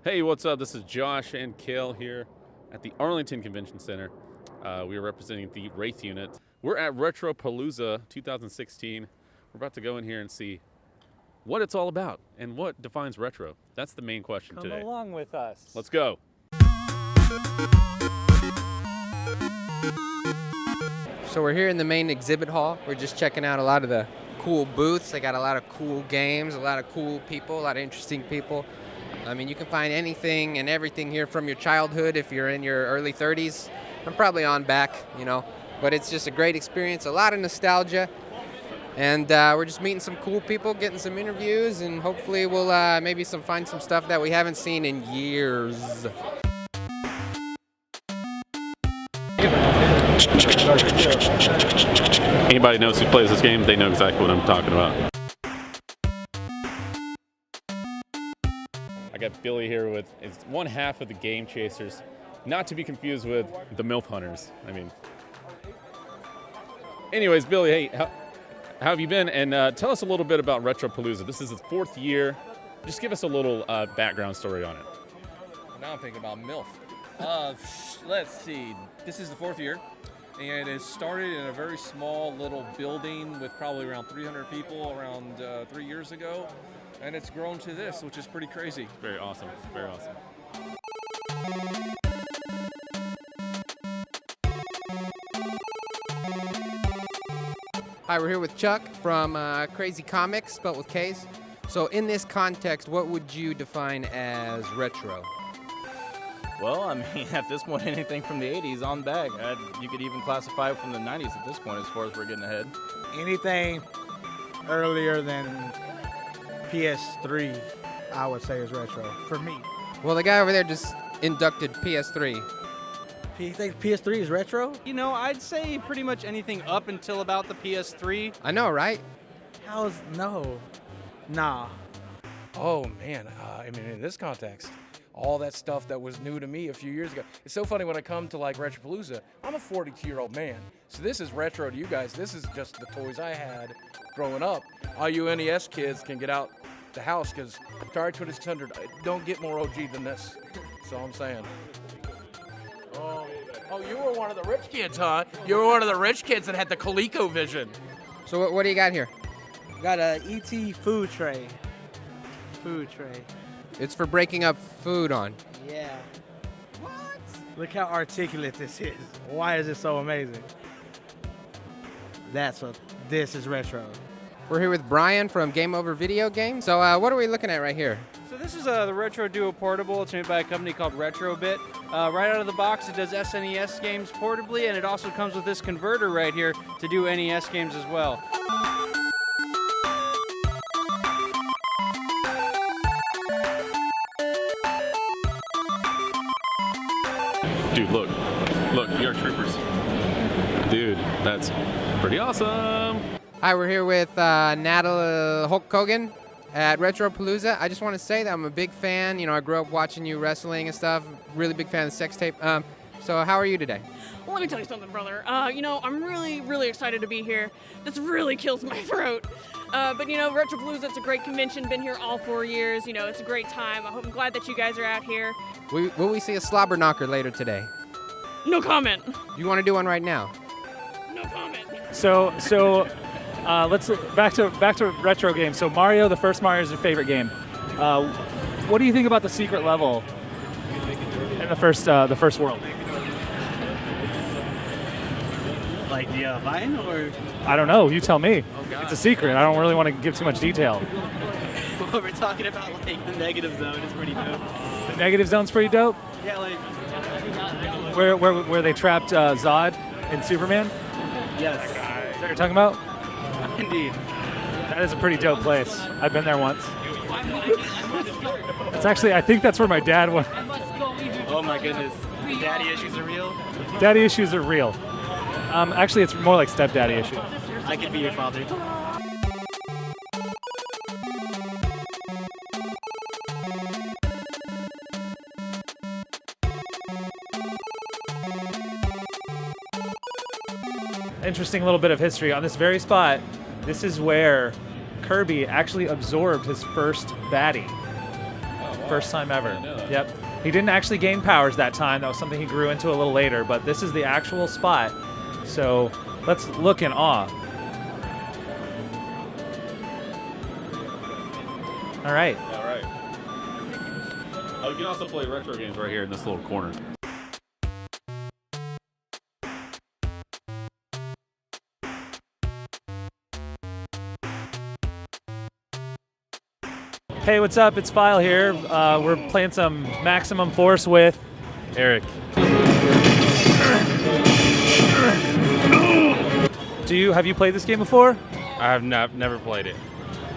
Hey, what's up? This is Josh and Cale here at the Arlington Convention Center. We are representing the Wraith Unit. We're at Retropalooza 2016. We're about to go in here and see what it's all about and what defines retro. That's the main question today. Come along with us. Let's go. So we're here in the main exhibit hall. We're just checking out a lot of the cool booths. They got a lot of cool games, a lot of cool people, a lot of interesting people. I mean, you can find anything and everything here from your childhood if you're in your early 30s. I'm probably on back, but it's just a great experience, a lot of nostalgia. And we're just meeting some cool people, getting some interviews, and hopefully we'll maybe find some stuff that we haven't seen in years. Anybody knows who plays this game, they know exactly what I'm talking about. I got Billy here with one half of the Game Chasers, not to be confused with the MILF Hunters. Anyways, Billy, hey, how have you been? And tell us a little bit about Retropalooza. This is its 4th year. Just give us a little background story on it. Now I'm thinking about MILF. Let's see. This is the 4th year, and it started in a very small little building with probably around 300 people around 3 years ago, and it's grown to this, which is pretty crazy. Very awesome. Very awesome. Hi, we're here with Chuck from Crazy Comics, spelled with K's. So in this context, what would you define as retro? Well, at this point, anything from the 80s on back. You could even classify it from the 90s at this point as far as we're getting ahead. Anything earlier than PS3, I would say is retro, for me. Well, the guy over there just inducted PS3. You think PS3 is retro? I'd say pretty much anything up until about the PS3. I know, right? Nah. Oh, man. In this context, all that stuff that was new to me a few years ago. It's so funny when I come to Retropalooza, I'm a 42-year-old man. So this is retro to you guys. This is just the toys I had growing up. All you NES kids can get out the house because Atari 2600 don't get more OG than this. That's all I'm saying. Oh, you were one of the rich kids, huh? You were one of the rich kids that had the ColecoVision. So what do you got here? Got a ET food tray. It's for breaking up food on. Yeah. What? Look how articulate this is. Why is it so amazing? This is retro. We're here with Brian from Game Over Video Games. So what are we looking at right here? So this is the Retro Duo Portable. It's made by a company called Retrobit. Right out of the box, it does SNES games portably, and it also comes with this converter right here to do NES games as well. Dude, look, we are troopers. Dude, that's pretty awesome. Hi, we're here with Natalie Hulk Hogan at Retropalooza. I just want to say that I'm a big fan. I grew up watching you wrestling and stuff. Really big fan of the sex tape. So how are you today? Well, let me tell you something, brother. I'm really, really excited to be here. This really kills my throat. But Retropalooza, it's a great convention. Been here all 4 years. It's a great time. I'm glad that you guys are out here. Will we see a slobber knocker later today? No comment. Do you want to do one right now? No comment. So let's back to retro games. So Mario, the first Mario, is your favorite game. What do you think about the secret level in the first world? Like the Vine, or? I don't know. You tell me. Oh, God. It's a secret. I don't really want to give too much detail. What we're talking about, the negative zone is pretty dope. The negative zone's pretty dope. Yeah, Where they trapped Zod in Superman. Yes. Is that what you're talking about? Indeed. That is a pretty dope place. I've been there once. It's actually, I think that's where my dad went. Oh my goodness. Daddy issues are real? Daddy issues are real. Actually, it's more like stepdaddy issues. I could be your father. Interesting little bit of history. On this very spot, this is where Kirby actually absorbed his first baddie. First time ever. didn't know that. Yep. He didn't actually gain powers that time. That was something he grew into a little later, but this is the actual spot. So let's look in awe. All right. All right. Oh, you can also play retro games right here in this little corner. Hey, what's up? It's File here. We're playing some Maximum Force with Eric. Have you played this game before? I have never played it.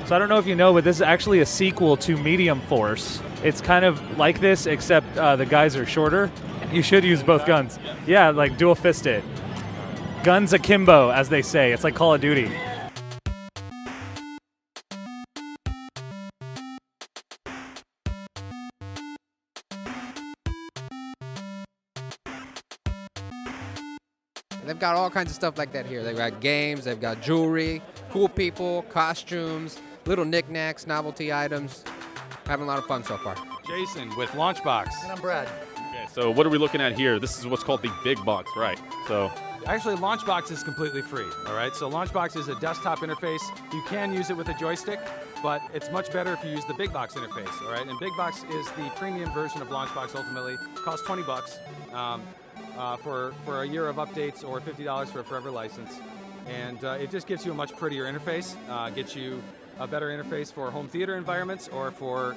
So I don't know if you know, but this is actually a sequel to Medium Force. It's kind of like this, except the guys are shorter. You should use both guns. Yeah, like dual fisted. Guns akimbo, as they say. It's like Call of Duty. They've got all kinds of stuff like that here. They've got games, they've got jewelry, cool people, costumes, little knickknacks, novelty items. Having a lot of fun so far. Jason with Launchbox. And I'm Brad. Okay, so what are we looking at here? This is what's called the big box, right? So Actually, Launchbox is completely free, all right? So Launchbox is a desktop interface. You can use it with a joystick, but it's much better if you use the big box interface, all right? And big box is the premium version of Launchbox ultimately. Costs $20 for a year of updates or $50 for a forever license. And it just gives you a much prettier interface, gets you a better interface for home theater environments or for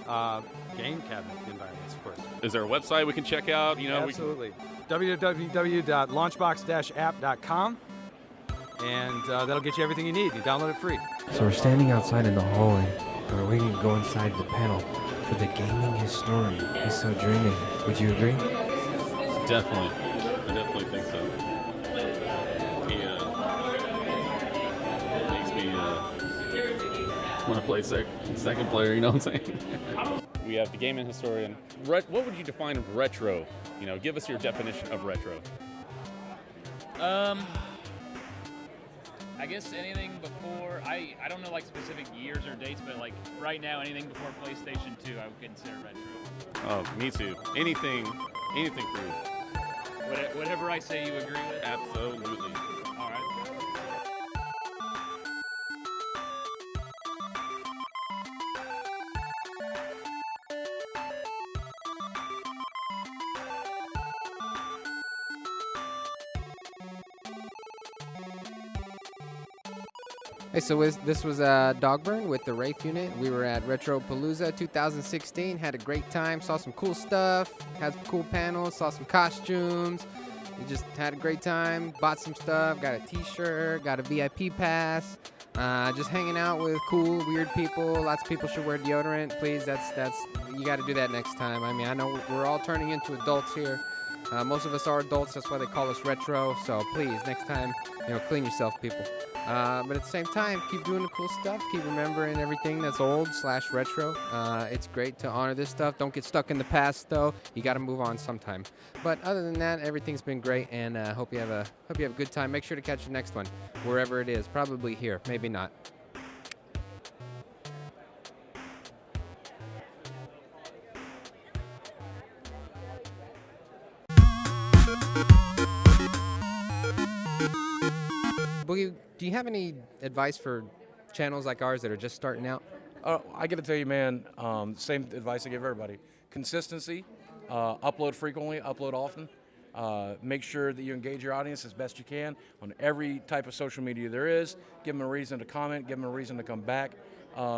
game cabinet environments, of course. is there a website we can check out? You know, Absolutely. www.launchbox-app.com, and that'll get you everything you need. You download it free. So we're standing outside in the hallway. We're waiting to go inside the panel for the gaming historian. He's so dreamy. Would you agree? Definitely. I definitely think so. He makes me want to play second player, you know what I'm saying? We have the gaming historian. What would you define retro? You know, give us your definition of retro. I guess anything before, I don't know like specific years or dates, but like right now, anything before PlayStation 2 I would consider retro. Oh, me too. Anything for you. Whatever I say you agree with? Absolutely. All right. Hey, so this was Dogburn with the Wraith Unit. We were at Retropalooza 2016. Had a great time. Saw some cool stuff. Had some cool panels. Saw some costumes. We just had a great time. Bought some stuff. Got a T-shirt. Got a VIP pass. Just hanging out with cool, weird people. Lots of people should wear deodorant. Please, that's you got to do that next time. I mean, I know we're all turning into adults here. Most of us are adults. That's why they call us retro. So please, next time, clean yourself, people. But at the same time, keep doing the cool stuff. Keep remembering everything that's old/retro. It's great to honor this stuff. Don't get stuck in the past, though. You got to move on sometime. But other than that, everything's been great, and hope you have a good time. Make sure to catch the next one, wherever it is. Probably here, maybe not. Boogie, do you have any advice for channels like ours that are just starting out? I got to tell you, man, same advice I give everybody. Consistency, upload frequently, upload often. Make sure that you engage your audience as best you can on every type of social media there is. Give them a reason to comment, give them a reason to come back.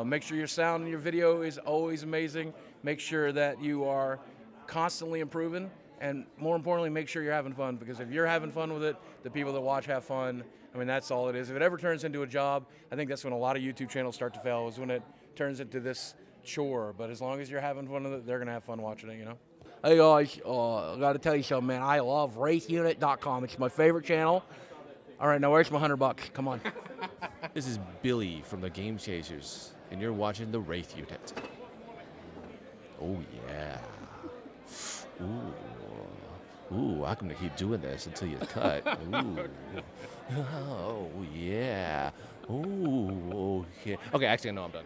Make sure your sound in your video is always amazing. Make sure that you are constantly improving. And more importantly, make sure you're having fun, because if you're having fun with it, the people that watch have fun. I mean, that's all it is. If it ever turns into a job, I think that's when a lot of YouTube channels start to fail, is when it turns into this chore. But as long as you're having fun with it, they're going to have fun watching it, you know? Hey guys, I got to tell you something, man. I love WraithUnit.com. It's my favorite channel. All right, now where's my $100? Come on. This is Billy from the Game Chasers, and you're watching the Wraith Unit. Oh yeah. Ooh, I'm gonna keep doing this until you cut. Ooh. Oh yeah. Ooh, okay. Okay, actually, no, I'm done.